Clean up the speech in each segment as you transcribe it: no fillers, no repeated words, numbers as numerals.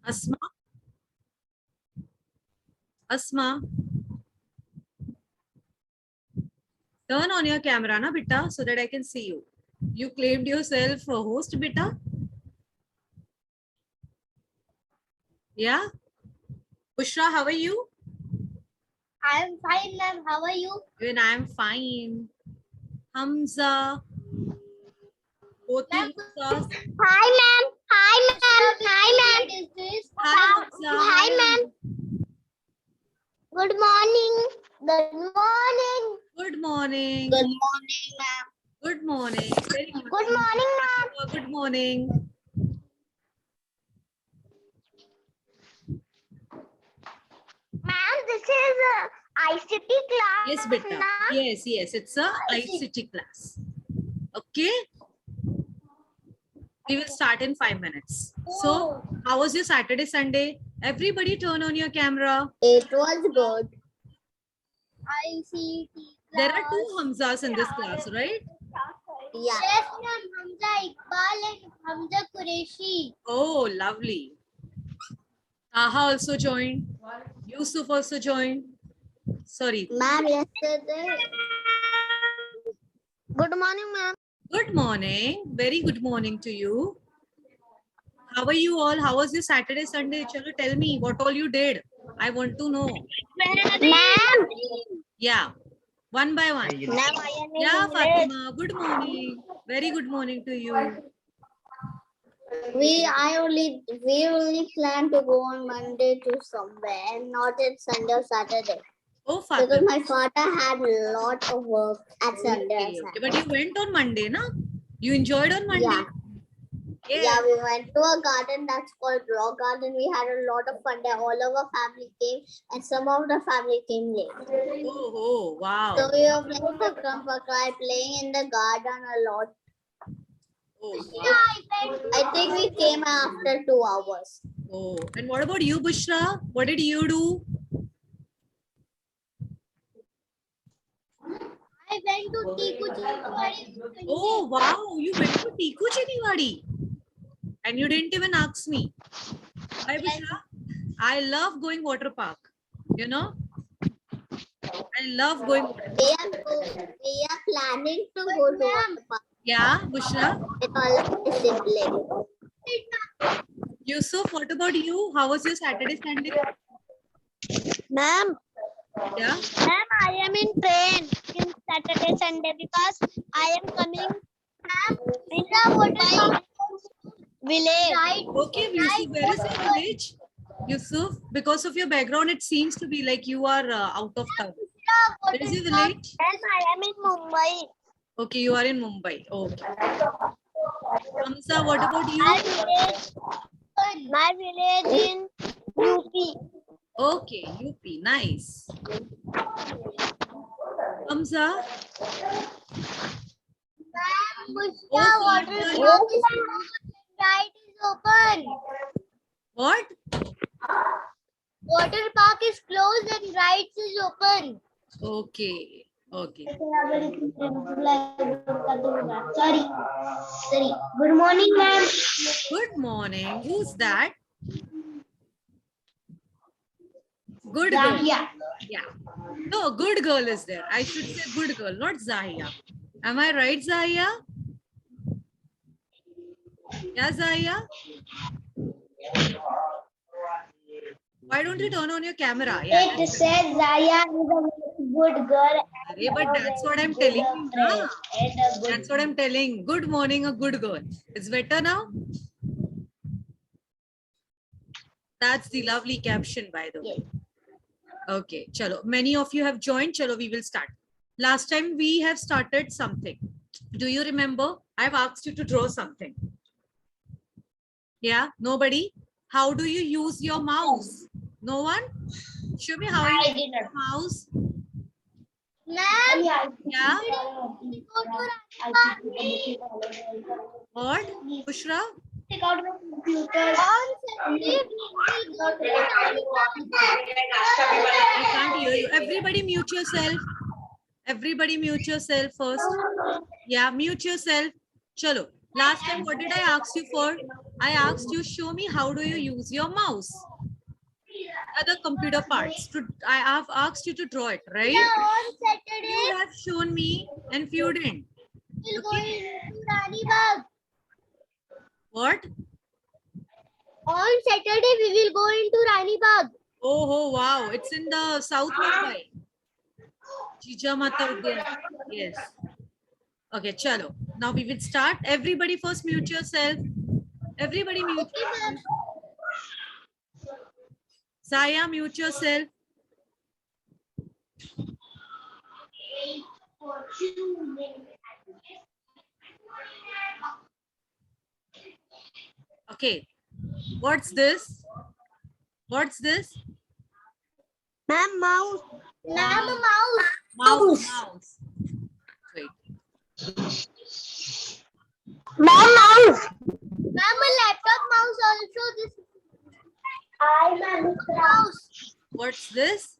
Asma, Asma, turn on your camera, na beta, so that I can see you. You claimed yourself a host, beta. Yeah. Bushra, how are you? I am fine, ma'am. How are you? Even I am fine. Hamza, both the Ma'am, Hamzas. hi, ma'am. Hi, ma'am. Hi, ma'am. What is this? Hi, Hamza. Hi, ma'am. Good morning. Good morning. Good morning. Good morning, ma'am. Good morning. Very good. Good morning, ma'am. Good morning. Ma'am, this is ICT class. Yes, beta. Na? Yes, yes. It's a ICT class. Okay. We will start in 5 minutes. So, how was your Saturday, Sunday? Everybody turn on your camera. It was good. ICT class. There are two Hamzas in this class, right? Yeah. Yes, ma'am. Hamza Iqbal and Hamza Qureshi. Oh, lovely. Taha also joined. Yusuf also joined. Sorry. Ma'am, yesterday. Good morning, ma'am. Good morning. Very good morning to you. How are you all? How was your Saturday, Sunday? Chalo, tell me what all you did. I want to know. Ma'am. Yeah. One by one. Ma'am, I am in Yeah, English. Fatima. Good morning. Very good morning to you. We only plan to go on Monday to somewhere and not on Sunday or Saturday. Oh, Because Fatima. my father had a lot of work at Sunday. Okay, okay. But you went on Monday, na? You enjoyed on Monday? Yeah. Yes. Yeah, we went to a garden that's called Rock Garden. We had a lot of fun there. All of our family came and some of the family came late. Oh, wow. So we were playing Pakram Pakrai, playing in the garden a lot. Oh, wow. Yeah, I think we came after 2 hours. Oh, and what about you, Bushra? What did you do? I went to Tiku Chinwadi. Oh, wow. You went to Tiku Chiniwadi. And you didn't even ask me. Why, Bushra? I love going water park. You know? I love going water park. We are planning to go to water park Yeah, Bushra? with all of the siblings. Yusuf, what about you? How was your Saturday, Sunday? Ma'am, Yeah? ma'am, I am in train in Saturday, Sunday because I am coming in the water village. Right. Okay, Yusuf, where is your village? Yusuf, because of your background, it seems to be like you are out of town. Where is your village? Ma'am, I am in Mumbai. Okay, you are in Mumbai. Okay. Hamza, what about you? My village in UP. Okay, UP, nice. Hamza? Water park is right is open. What? Water park is closed and rides is open. Okay, okay. Sorry. Good morning, ma'am. Good morning. Who's that? Good girl. Yeah. Yeah. No, good girl is there. I should say good girl, not Zahia. Am I right, Zahia? Yeah, Zahia? Why don't you turn on your camera? Yeah. It says Zaya is a good girl. Arey, but that's what I'm telling you. Na? That's what I'm telling. Good morning, a good girl. It's better now? That's the lovely caption, by the way. Okay, chalo. Many of you have joined. Chalo, we will start. Last time we have started something. Do you remember? I've asked you to draw something. Yeah, nobody? How do you use your mouse? No one? Show me how you use your mouse. Ma'am. Yeah? What? Bushra? Take out the computer. I can't hear you. Everybody mute yourself. Everybody mute yourself first. Yeah, mute yourself. Chalo. Last time, what did I ask you for? I asked you, show me how do you use your mouse. Other computer parts. I have asked you to draw it, right? On You Saturday, have shown me and few didn't. we'll go Okay. into Rani Bagh. What? On Saturday, we will go into Rani Bagh. Oh, wow. It's in the South Mumbai. Jijamata Udyan. Yes. Okay, chalo. Now we will start. Everybody first mute yourself. Everybody mute yourself. Saya, mute yourself. Okay. What's this? What's this? Ma'am, mouse. Ma'am, mouse. Mouse. Wait. Ma'am, mouse. Ma'am, a laptop mouse also. This. Mouse. What's this?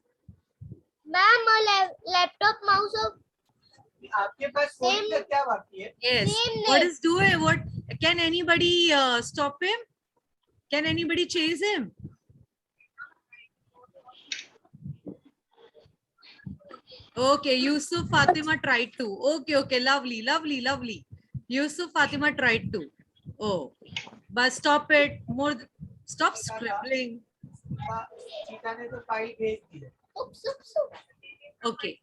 Ma'am, a laptop mouse of आपके पास phone का क्या बाकी है? Yes. Same What name. is doing? What can anybody stop him? Can anybody chase him? Okay, Yusuf Fatima tried to. Okay, lovely. Yusuf Fatima tried to. Oh, but stop it. Stop scribbling. चीता ने तो file भेज दी है. Oops. Okay.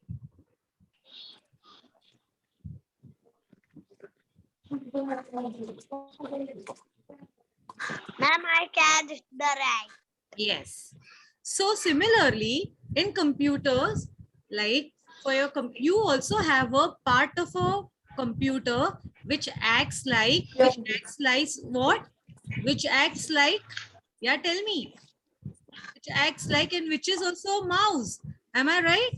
Ma'am, I catch the right. Yes. So similarly, in computers, like for your you also have a part of a computer which acts like what? Which acts like, yeah, tell me. Which acts like and which is also a mouse. Am I right?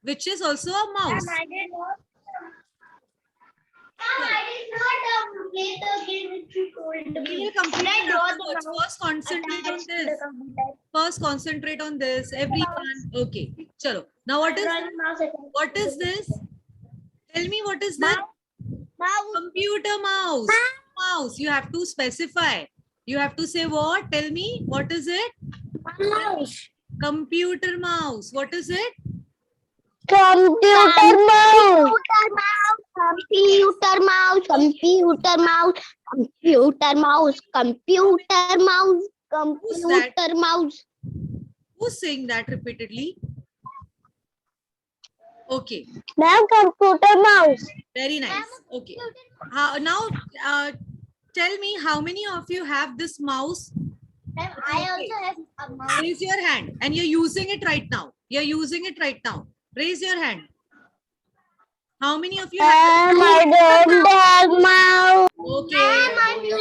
Which is also a mouse. Ma'am, I did not. Ma'am, I did not play the game which you told We me. will complete I it draw the afterwards. mouse First concentrate on attached to this. the computer. First concentrate on this. Everyone. Okay. Chalo. Now what is Drawing mouse attached what to is the this? Tell me what is this? mouse. Computer mouse. Mouse. You have to specify. You have to say what? Tell me. What is it? Mouse. Computer mouse. What is it? Computer mouse. Computer mouse. Computer mouse. Computer mouse. Computer mouse. Computer mouse. Who's saying that repeatedly? Okay. Ma'am, computer mouse. Very nice. Okay. Now tell me how many of you have this mouse? Ma'am, I also have a mouse. Raise your hand. And you're using it right now. You're using it right now. Raise your hand. How many of you have Ma'am, I don't have mouse. Okay.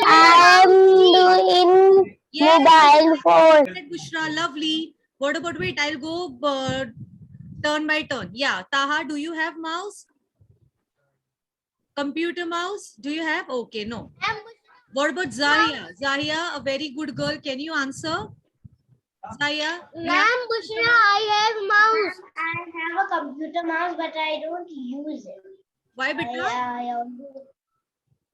I'm doing mobile phone. Bushra, lovely. What about, wait, I'll go turn by turn. Yeah. Taha, do you have mouse? Computer mouse? Do you have? Okay, no. What about Zahia? Zahia, a very good girl. Can you answer? Zahia? Ma'am, Bushra, I have mouse. I have a computer mouse, but I don't use it. Why, beta?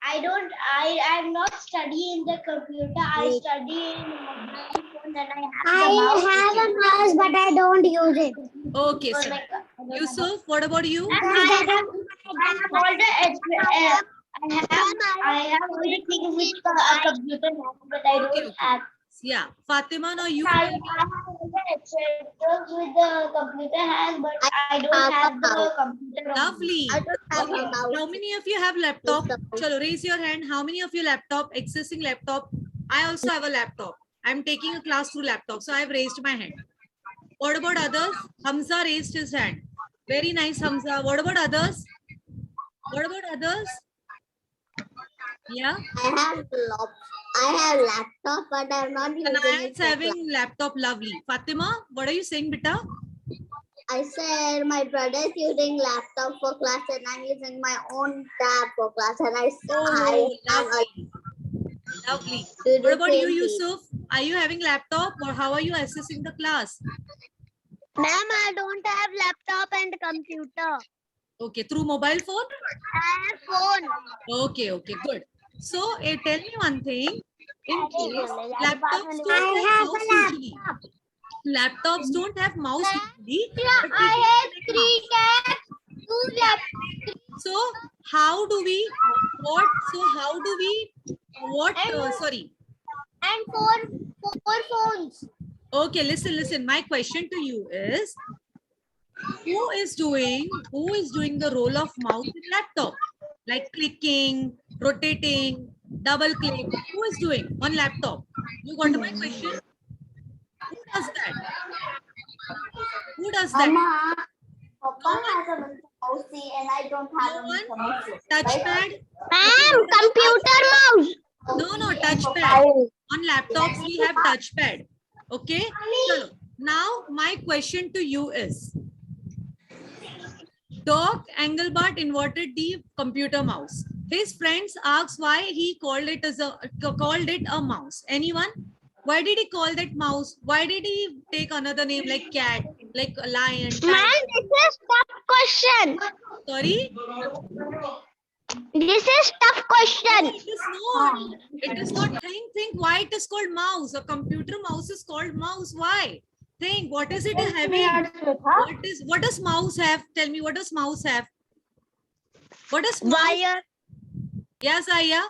I'm not studying the computer. I study in mobile phone and I have a mouse, but I don't use it. Okay, sir. Yusuf, what about you? I have all the things with a computer mouse, but I don't have. Yeah. Fatima, now you. I have with the computer has, but I don't have the computer. Lovely. Okay. How many of you have laptop? Chalo, raise your hand. How many of you laptop, accessing laptop? I also have a laptop. I'm taking a class through laptop. So I've raised my hand. What about others? Hamza raised his hand. Very nice, Hamza. What about others? What about others? Yeah. I have laptop, but I'm not using Anaya it. is having laptop. Lovely. Fatima, what are you saying, beta? I said my brother is using laptop for class and I'm using my own tab for class and I Oh, have lovely. Lovely. do the What about you, same thing. Yusuf? Are you having laptop or how are you assessing the class? Ma'am, I don't have laptop and computer. Okay, through mobile phone? I have phone. Okay, okay, good. So tell me one thing. In case laptops don't have mouse usually. Laptops don't have mouse usually. But we I can have select 3 mouse. tabs, 2 laptops, So how do we what? So how do we what? Sorry. and 4 phones. Okay, listen. My question to you is, who is doing the role of mouse in laptop? Like clicking, rotating, double click. Who is doing on laptop? You got my question? Who does that? Who does that? Mama, Papa No one? has a mouse and I don't have No a one? mouse. Touchpad? Ma'am, computer mouse. No, touchpad. On laptops, we have touchpad. Okay? Chalo. Now, my question to you is, Doc Engelbart invented the computer mouse. His friends asked why he called it a mouse. Anyone? Why did he call that mouse? Why did he take another name like cat, like a lion? Ma'am, Tiger? this is tough question. Sorry? This is tough question. It is not. It is not. Think why it is called mouse. A computer mouse is called mouse. Why? Think, what is it having? What does mouse have? Tell me, what does mouse have? What does mouse? Wire. Yes, Aya.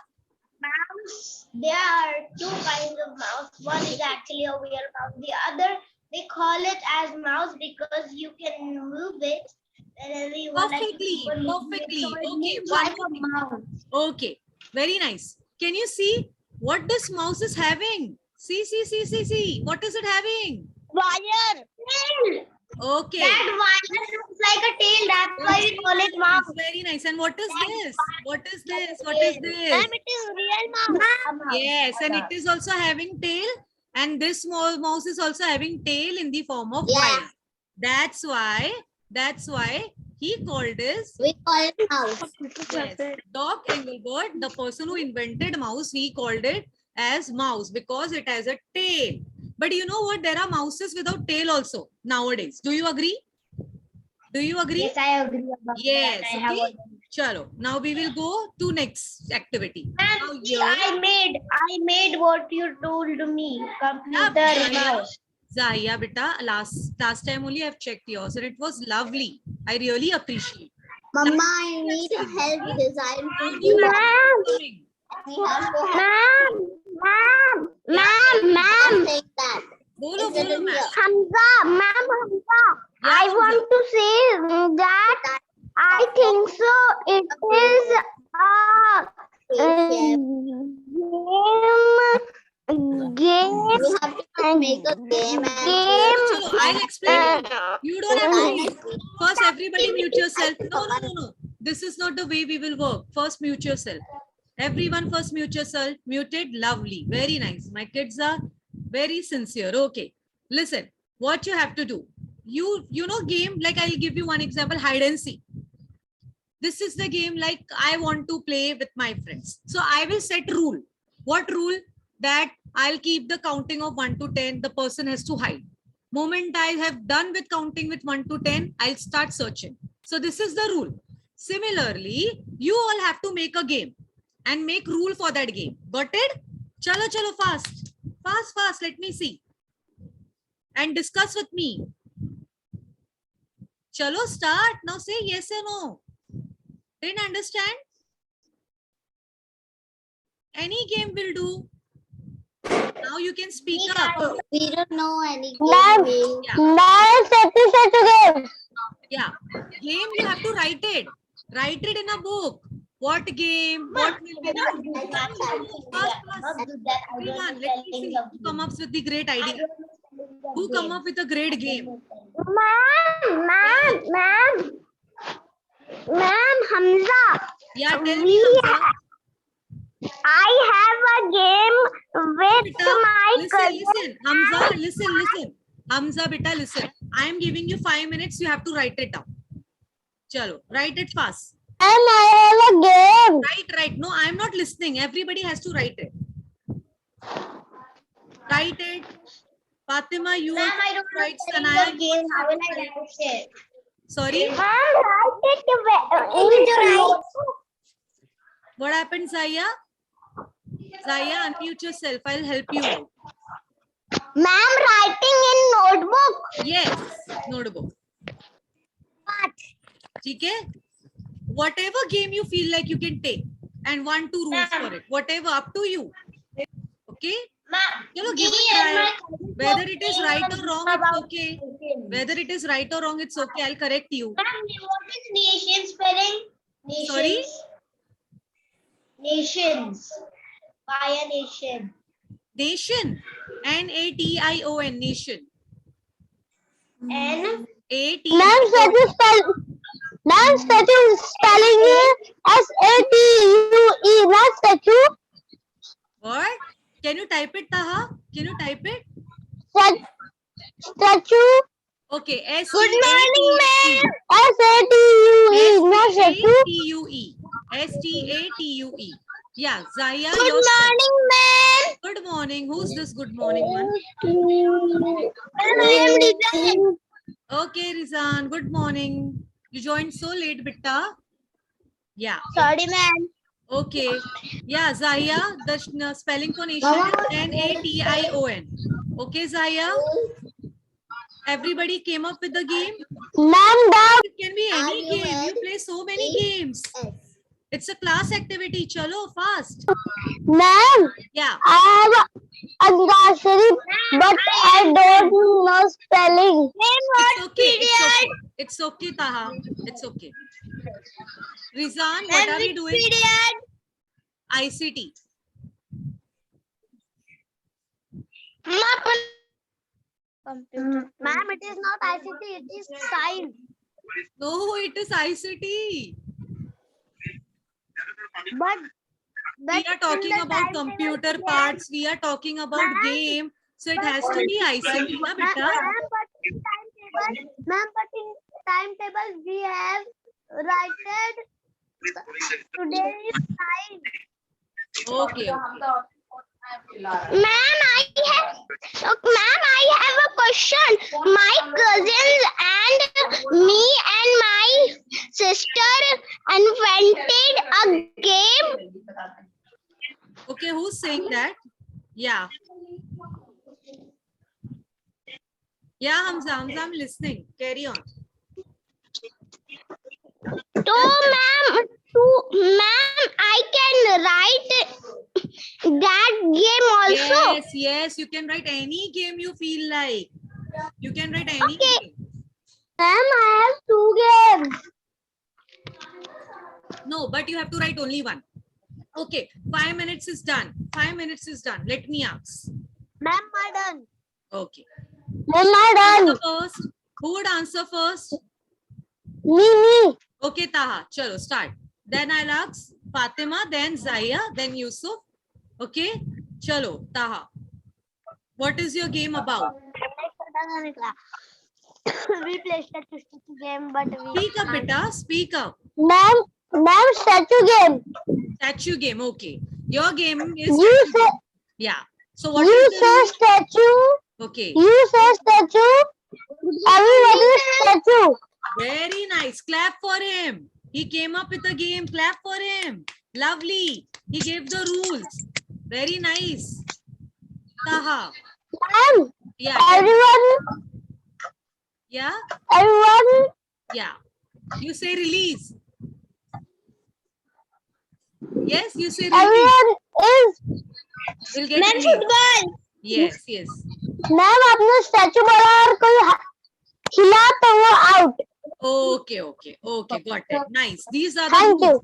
Mouse. There are 2 kinds of mouse. One is actually a real mouse. The other, they call it as mouse because you can move it. Whenever you want, like, Perfectly. you can move it, Perfectly. so it Okay. looks One like more a thing. mouse. Okay. Very nice. Can you see what this mouse is having? See. What is it having? Wire. Tail. Okay. That wire looks like a tail. That's why we call it mouse. Very nice. And what is this? What is this? What is this? Ma'am, it is real mouse. Yes, and it is also having tail, and this small mouse is also having tail in the form of wire. That's why he called this. We call it mouse. Yes, Doc Engelbart, the person who invented mouse, he called it as mouse because it has a tail. But you know what? There are mouses without tail also nowadays. Do you agree? Do you agree? Yes, I agree about Yes. that. I have Okay. Chalo. Now we will go to next activity. Now Ma'am, here, I made what you told me. Computer Zaya, mouse. Zaya, beta, last time only I've checked yours and it was lovely. I really appreciate. Mama, I need help design. Now you have to do it. We have to have Ma'am. take that. Bolo, Is it bolo, in ma'am. here? Hamza. Yeah, I Hamza. want to say that I think so. It is a game. We have to make a game and Chalo, I'll explain. You don't have to Game. read. First, everybody mute yourself. No. This is not the way we will work. First, mute yourself. Everyone first mute yourself. Muted. Lovely. Very nice. My kids are very sincere. Okay. Listen, what you have to do. You know game, like I'll give you one example, hide and seek. This is the game like I want to play with my friends. So I will set rule. What rule? That I'll keep the counting of 1 to 10. The person has to hide. Moment I have done with counting with 1 to 10, I'll start searching. So this is the rule. Similarly, you all have to make a game and make rule for that game. Got it? Chalo, fast. Fast. Let me see. And discuss with me. Chalo, start. Now say yes or no. Didn't understand? Any game will do. Now you can speak up. we don't know any Ma'am. game. Yeah. Game, you have to write it. Write it in a book. What game? What will be the fast. Everyone, let me see who come up with the great idea. Who come up with a great game? Ma'am, Hamza. Yeah, tell me. Hamza. I have a game with Beta, my cousin. listen. Hamza, listen. Hamza, beta, listen. I am giving you 5 minutes. You have to write it down. Chalo, write it fast. And I have a game. Right. No, I am not listening. Everybody has to write it. Write it. Fatima, you Ma'am, also I don't write. know Sanaya, the game. How will I write it? sorry. Ma'am, write it. What happened, Zaya? Zaya, unmute yourself. I'll help you out. Ma'am, writing in notebook. Yes, notebook. ठीक है? Whatever game you feel like you can take, and 1, 2 rules for it. Whatever, up to you. Okay? Chalo, give it a try. Whether it is right or wrong, it's okay. Whether it is right or wrong, it's okay. I'll correct you. Ma'am, what is nation spelling? Nations. Sorry? Nations. By a nation. Nation. N-A-T-I-O-N. Nation. N. A-T. Ma'am, statue spelling S-A-T-U-E, not statue. What? Can you type it, Taha? Can you type it? Statue. Okay. S Good morning, ma'am. S-A-T-U-E, not statue. S-T-A-T-U-E. S-T-A-T-U-E. Yeah, Zaya, Good your turn. morning, ma'am. Good morning. Who's this good morning one? I am Rizan. Okay, Rizan. Good morning. You joined so late, Bitta. Yeah. Sorry, ma'am. Okay. Yeah, Zaya, the spelling for nation is N-A-T-I-O-N. Okay, Zaya. Everybody came up with the game. Ma'am, It can be any game. You R-U-N. play so many games. S. It's a class activity. Chalo, fast. ma'am, Yeah. I have Antashari, but I don't know spelling. It's okay. It's okay. It's okay, Taha. It's okay. Rizan, what are we doing? ICT. Ma'am, it is not ICT, it is science. No, it is ICT. But We are talking about computer parts. We are talking about game. So it has to be ICT, na beta? Ma'am, but in timetable we have written today is science. Okay. Ma'am, I have a question. My cousins and me and my sister invented a game. Okay, who's saying that? Yeah. Yeah, Hamza, I'm listening. Carry on. Ma'am, I can write that game also. Yes, yes, you can write any game you feel like. You can write any Okay. game. Ma'am, I have 2 games. No, but you have to write only one. Okay, 5 minutes is done. 5 minutes is done. Let me ask. Ma'am, I done. Okay. Ma'am, I done. Answer first. Who would answer first? Me. Okay, Taha. Chalo, start. Then I'll ask Fatima, then Zaya, then Yusuf. Okay? Chalo, Taha. What is your game about? We play statue game, but we Speak up, beta. Speak up. Ma'am, statue game. Statue game. Okay. Your game is You statue say, game. Yeah. So what you is the say rule? statue. Okay. You say statue. Everybody statue. Very nice. Clap for him. He came up with a game. Clap for him. Lovely. He gave the rules. Very nice. Taha. Ma'am, Yeah. everyone. Yeah. You say release. Yes, you say release. Everyone is. We'll get release. Yes. Ma'am आपने statue बड़ा और कोई हिला तो वो out. Okay. Got it. Nice. These are the Thank rules. you.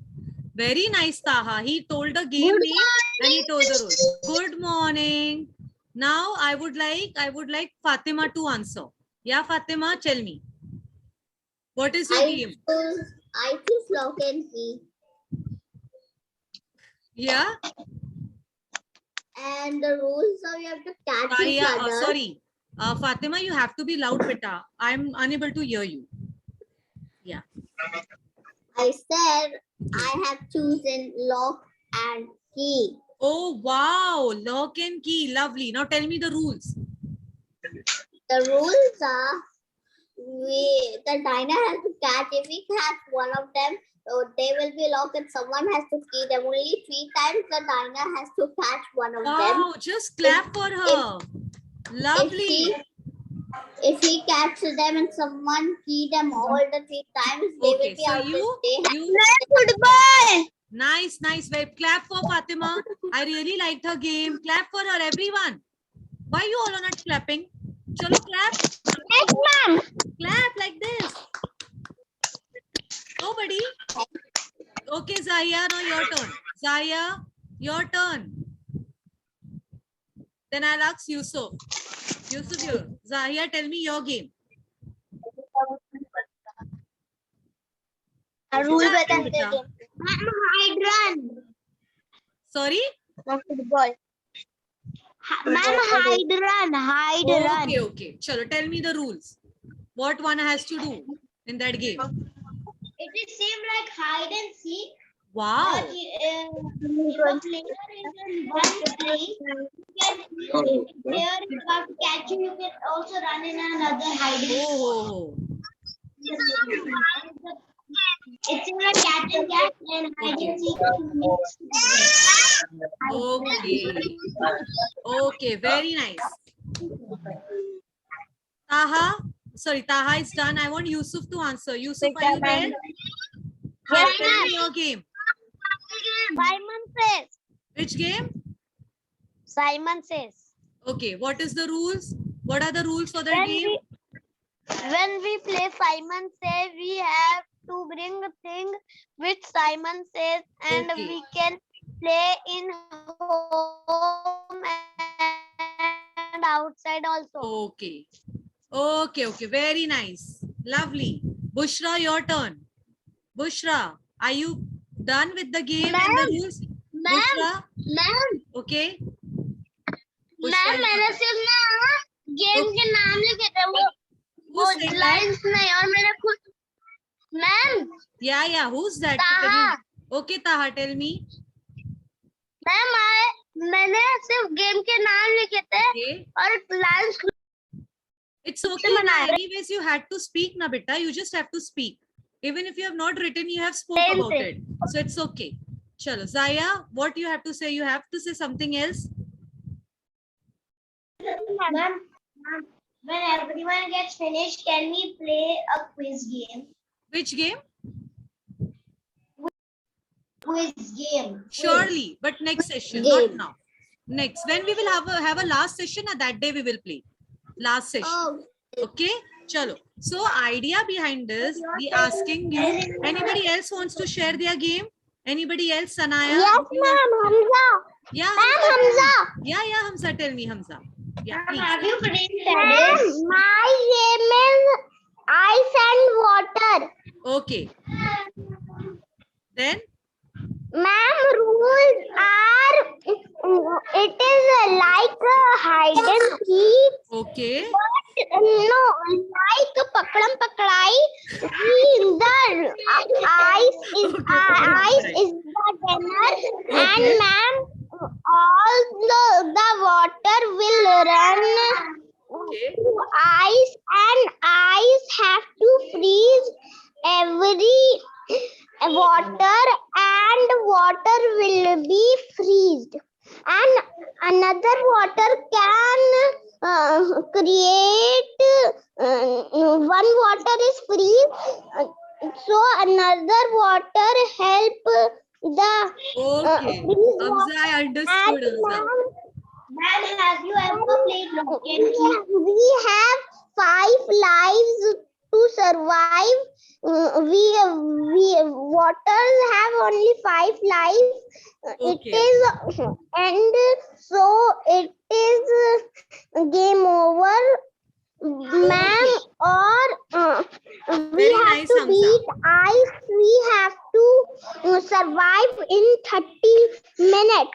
Very nice, Taha. He told the game name and he told the rules. Good morning. Now I would like Fatima to answer. Yeah, Fatima, tell me. What is your game? I choose lock and key. Yeah. And the rules are you have to catch each Yeah. other. Sorry. Fatima, you have to be loud, beta. I'm unable to hear you. Yeah. I said I have chosen lock and key. Oh, wow. Lock and key. Lovely. Now tell me the rules. The rules are the diner has to catch. If we catch one of them, So they will be locked and someone has to key them. Only 3 times the diner has to catch one of them. Wow, just clap for her. Lovely. If he catches them and someone key them all the 3 times, they Okay, will be so out. you Football. nice, nice. Wait, clap for Fatima. I really liked her game. Clap for her, everyone. Why you all are not clapping? Chalo, clap. Yes, ma'am. Clap like this. Nobody? Okay, Zaya, now your turn. Zaya, your turn. Then I'll ask Yusuf. Yusuf, Zahia, tell me your game. Rule Start, बता beta. They. Ma'am, hide run. Sorry? Football. Ma'am, hide run. Hide run. Okay, okay. Chalo, tell me the rules. What one has to do in that game? It is same like hide and seek. Wow. But the player is in one tree. If player is about to catch you, you can also run in another hiding. Oh, It's in a cat and cat and hide and seek is mixed together. okay. Okay, very nice. Taha, sorry, Taha is done. I want Yusuf to answer. Yusuf, are you there? Hi, Yes, tell ma'am. me your game. Simon says. Which game? Simon says. Okay, what is the rules? What are the rules for that game? When we play Simon Says, we have to bring a thing which Simon says, and Okay. we can play in home and outside also. Okay. Okay, okay. Very nice. Lovely. Bushra, your turn. Bushra, are you done with the game and the rules? Bushra, ma'am okay. Ma'am मैंने सिर्फ ना game के नाम लिखे थे वो said that? Lines नहीं और मैंने खुद ma'am Yeah. Who's that? Taha. Okay, Taha, tell me. Ma'am मैंने सिर्फ गेम के नाम लिखे थे Okay. और lines It's okay. Na. Anyways, you had to speak, na beta. You just have to speak. Even if you have not written, you have spoke Same about thing. it. So it's okay. Chalo. Zaya, what you have to say? You have to say something else. Ma'am, when everyone gets finished, can we play a quiz game? Which game? Quiz game. Surely, but next session, Game. not now. Next, when we will have a last session, that day we will play. Last session. Oh, Okay, chalo. So idea behind this, we asking you, anybody else wants to share their game? Anybody else, Sanaya? Yes, ma'am, Hamza. Yeah, Ma'am, Hamza. yeah, Hamza, tell me, Hamza. Yeah, please. Have you finished Ma'am, my game is ice and water. Okay. Then, Ma'am, rules are, it is like a hide and seek. okay. No, like Pakadam Pakadai, the ice is the dinner, and ma'am, all the water will run Okay. to ice, and ice have to freeze every water, and water will be freezed, and another water can create one water is freeze, so another water help the Okay. freeze Hamza, I understood, Hamza. Ma'am, have you ever played lock and key? We have 5 lives to survive. We waters have only 5 lives. Okay. It is, and so it is game over, ma'am. Or we Very have nice, to Hamza. beat ice. We have to survive in 30 minutes.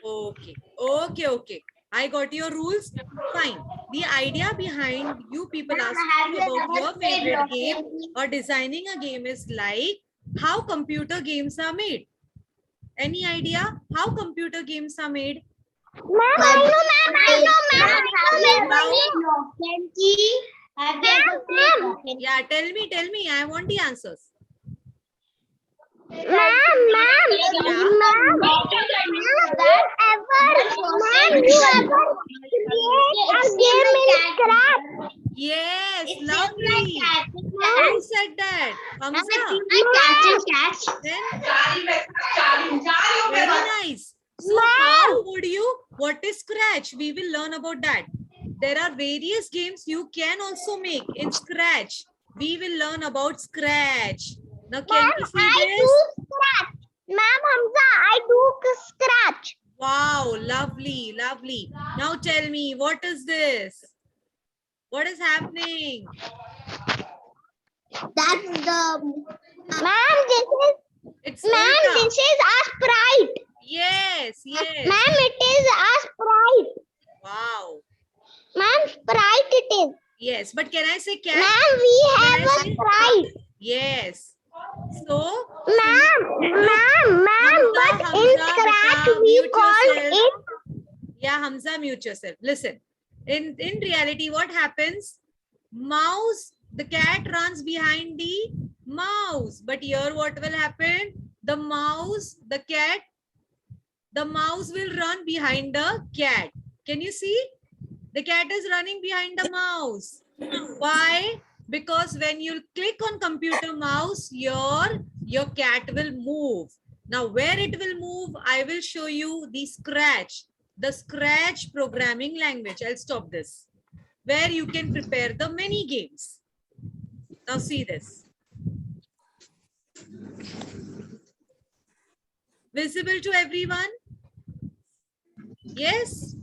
Okay. I got your rules. Fine. The idea behind you people asking about your favorite game or designing a game is like how computer games are made. Any idea how computer games are made? Ma'am, I know, lock and key. Have you ever played lock and key? Yeah, tell me. I want the answers. Ma'am, you ever create a game in Scratch? Yes, It's lovely. cat. Who said that? Hamza. Then very nice. So how would you? What is Scratch? We will learn about that. There are various games you can also make in Scratch. We will learn about Scratch. Now can you see I this? do Scratch. Ma'am, Hamza, I do Scratch. Wow, lovely, lovely. Now tell me, what is this? What is happening? That's the Ma'am, It's Ma'am, Ulta. this is a sprite. Yes, yes. Ma'am, it is a sprite. Wow. Ma'am, sprite it is. Yes, but can I say cat? Ma'am, we Can have I a say? sprite. Yes. So, Ma'am, Hamza, but in Hamza, Scratch beta, we mute called yourself. it. Yeah, Hamza, mute yourself. Listen, in reality, what happens? Mouse, the cat runs behind the mouse. But here what will happen? The mouse will run behind the cat. Can you see? The cat is running behind the mouse. Why? Because when you click on computer mouse, your cat will move. Now where it will move, I will show you the Scratch programming language. I'll stop this. Where you can prepare the mini games. Now see this. Visible to everyone? Yes?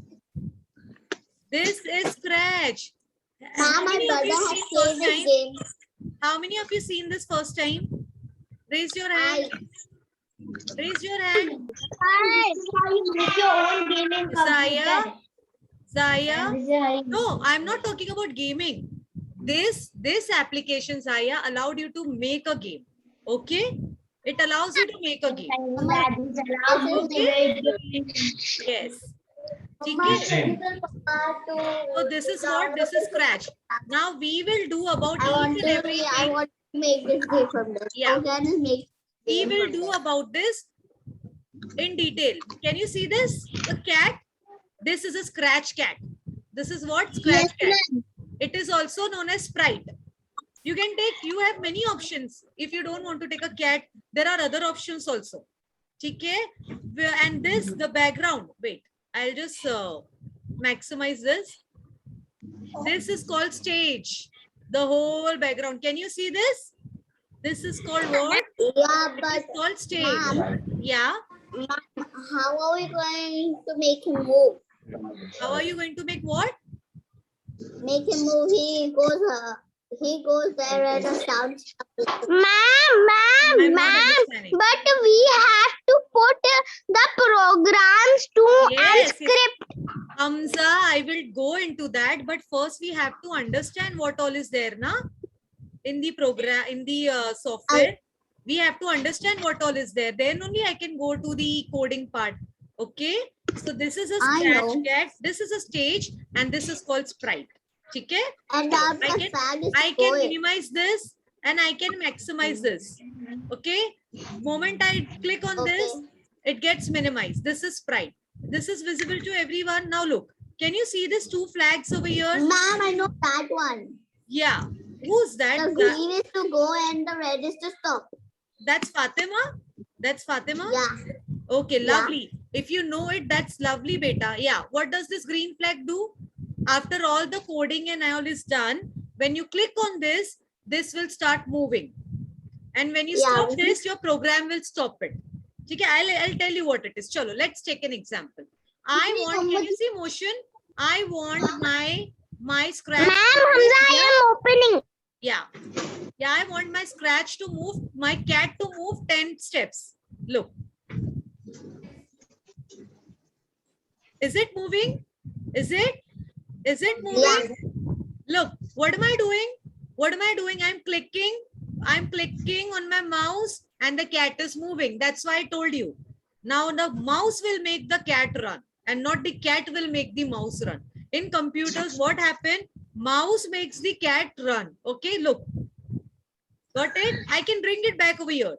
This is Scratch. Ma'am, my brother has played this game. How many of you seen this first time? Raise your hand. Raise your hand. Zaya? No, I'm not talking about gaming. This application, Zaya, allowed you to make a game. Okay? It allows you to make a game. Yes. Okay. So this is what? This is Scratch. Now we will do about each and everything. I want to make this game from this. Yeah. How can I make We game will from do this? about this in detail. Can you see this? A cat. This is a Scratch cat. This is what? Scratch cat. It is also known as sprite. You have many options. If you don't want to take a cat, there are other options also. Okay? And this, the background. Wait, I'll just maximize this. This is called stage. The whole background. Can you see this? This is called what? Yeah, but It's called stage. Ma'am, Yeah. how are we going to make him move? How are you going to make what? Make him move. He goes there and the sound. Ma'am, I'm not understanding. but we have to put the programs to Yes, script. Hamza, I will go into that, but first we have to understand what all is there, na? In the program, in the software, we have to understand what all is there. Then only I can go to the coding part. Okay. So this is a I Scratch know. cat. This is a stage, and this is called sprite. Okay. And now the I fan is can going. minimize this and I can maximize this. Okay. Moment I click on this, it gets minimized. This is sprite. This is visible to everyone. Now look. Can you see these two flags over here? Ma'am, I know that one. Yeah. Who's that? The green is to go and the red is to stop. That's Fatima? That's Fatima? Yeah. Okay, Yeah. lovely. If you know it, that's lovely, beta. Yeah. What does this green flag do? After all the coding and all is done, when you click on this, this will start moving. And when you Yeah. stop this, your program will stop it. Okay, I'll tell you what it is. Chalo, let's take an example. I want, can you see motion? I want my Scratch. Ma'am, Hamza, I am opening. Yeah. Yeah, I want my Scratch to move, my cat to move 10 steps. Look. Is it moving? Is it? Is it moving? Yeah. Look, what am I doing? What am I doing? I'm clicking on my mouse and the cat is moving. That's why I told you. Now the mouse will make the cat run and not the cat will make the mouse run. In computers, what happened? Mouse makes the cat run. Okay, look. Got it? I can bring it back over here.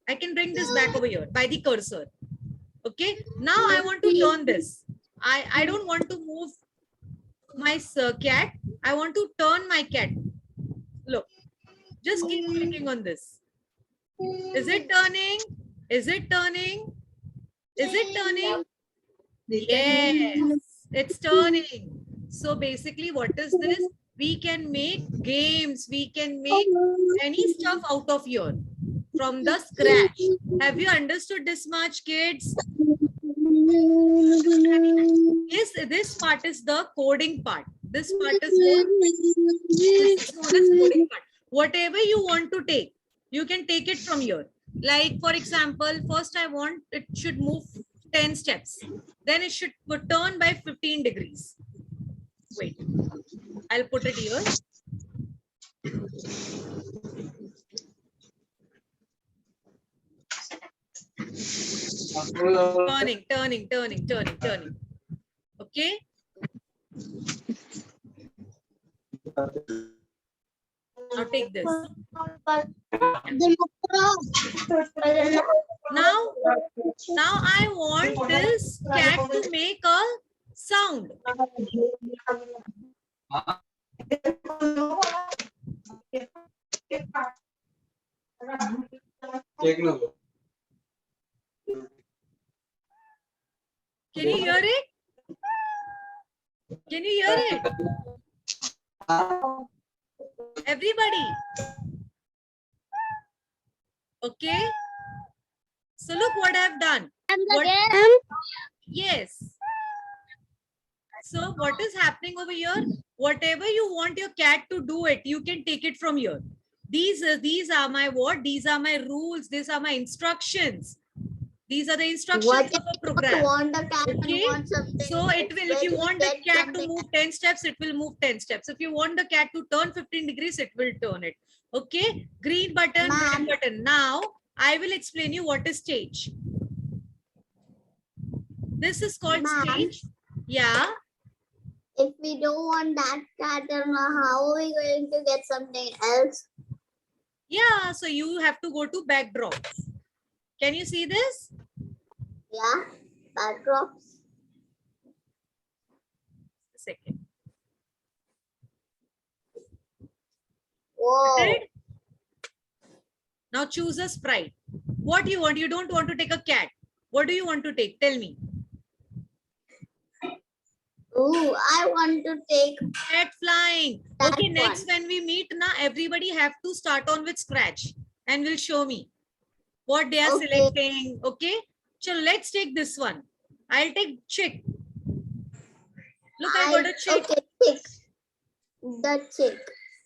I can bring this back over here by the cursor. Okay, now I want to turn this. I don't want to move my cat. I want to turn my cat. Look, just keep clicking on this. Is it turning? Is it turning? Is it turning? Yes, it's turning. So basically, what is this? We can make games. We can make any stuff out of here from the scratch. Have you understood this much, kids? Yes, this part is the coding part. This part is the coding part. Whatever you want to take, you can take it from here. Like, for example, first I want it should move 10 steps. Then it should turn by 15 degrees. Wait, I'll put it here. Turning. Okay. Now take this. Now I want this cat to make a sound. Can you hear it? Can you hear it? Everybody. Okay. So look what I've done. Yes. So what is happening over here? Whatever you want your cat to do it, you can take it from here. These are my what? These are my rules. These are my instructions. These are the instructions of a program. Okay. So it will, if you want the cat to move 10 steps, it will move 10 steps. If you want the cat to turn 15 degrees, it will turn it. Okay. Green button, red button. Now I will explain you what is stage. This is called stage. Yeah. If we don't want that cat, then how are we going to get something else? Yeah. So you have to go to backdrop. Can you see this? Yeah, backdrops. A second. Whoa. Right? Now choose a sprite. What do you want? You don't want to take a cat. What do you want to take? Tell me. Ooh, I want to take Cat flying. that Okay, next one. when we meet now, everybody have to start on with scratch and will show me what they are Okay. selecting. Okay. So let's take this one. I'll take chick. Look, I got a chick. Okay, chick. The chick.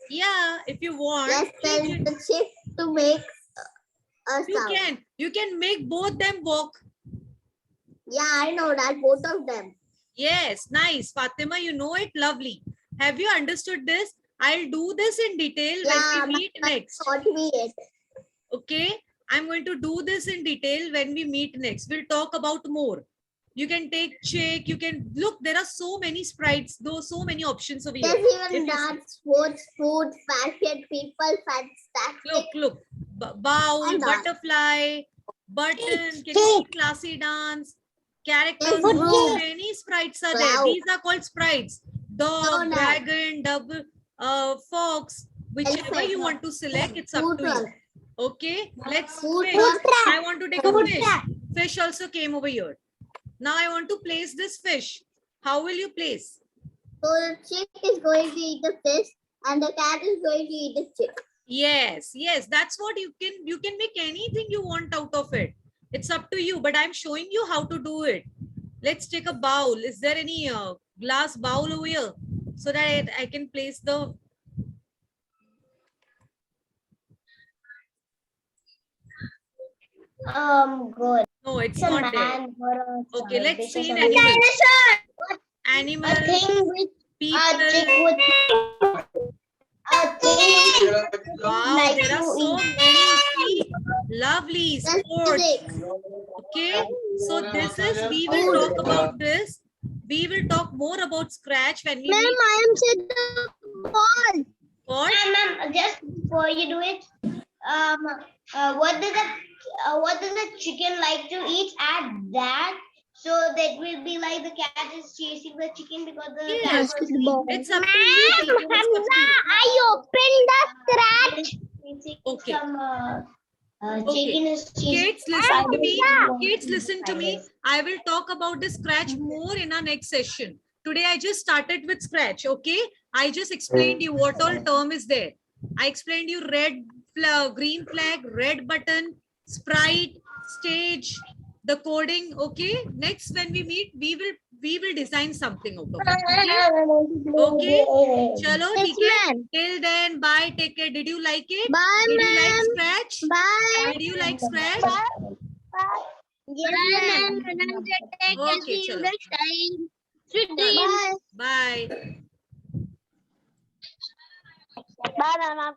Yeah, if you want, Let's tell the chick to make a you sound. You can make both them walk. Yeah, I know that, both of them. Yes, nice. Fatima, you know it. Lovely. Have you understood this? I'll do this in detail when we meet next. Taught me it. Okay. I'm going to do this in detail when we meet next. We'll talk about more. You can take chick. You can look. There are so many sprites. Though so many options over here. There's even If you dance, sports, food, fashion, people, fantastic. Look. Bowl, And dance. butterfly, button, can you see classy dance, characters, Yes, so many sprites are there. Wow. These are called sprites. Dog, So nice. dragon, double, fox, whichever Elephant. you want to select, it's up Food to you. run. Okay, let's Food fish. run. I want to take a fish. Fish also came over here. Now I want to place this fish. How will you place? So the chick is going to eat the fish and the cat is going to eat the chick. Yes, that's what you can make anything you want out of it. It's up to you, but I'm showing you how to do it. Let's take a bowl. Is there any glass bowl over here so that I can place the Good. no, it's It's a not there. man for a Okay, let's this see is in a animals. dinosaur. A Animals, thing with a chick people. with a thing. Wow, like there are to so eat. many. See? Lovely That's sports. chick. Okay, so this is, we will talk about this. We will talk more about scratch when we Ma'am, meet. I am set the ball. What? Ma'am, just before you do it, what does the chicken like to eat? Add that, so that will be like the cat is chasing the chicken because the cat Yes. was eating. It's up to you. It's up to you. I opened the scratch. Okay. Okay. Chicken is chasing. Kids, listen to me. Kids, listen to me. I will talk about the scratch more in our next session. Today, I just started with scratch. Okay. I just explained you what all term is there. I explained you red flag, green flag, red button, sprite, stage, the coding. Okay. Next, when we meet, we will design something out of it. Okay. Chalo, Yes, theek hai? ma'am. Till then, bye. Take care. Did you like it? Bye, Did you like ma'am. scratch? Bye. Did you like scratch? Yes, ma'am. Okay, See you chalo. next time. Sweet Done. dreams. Bye. Bye, ma'am.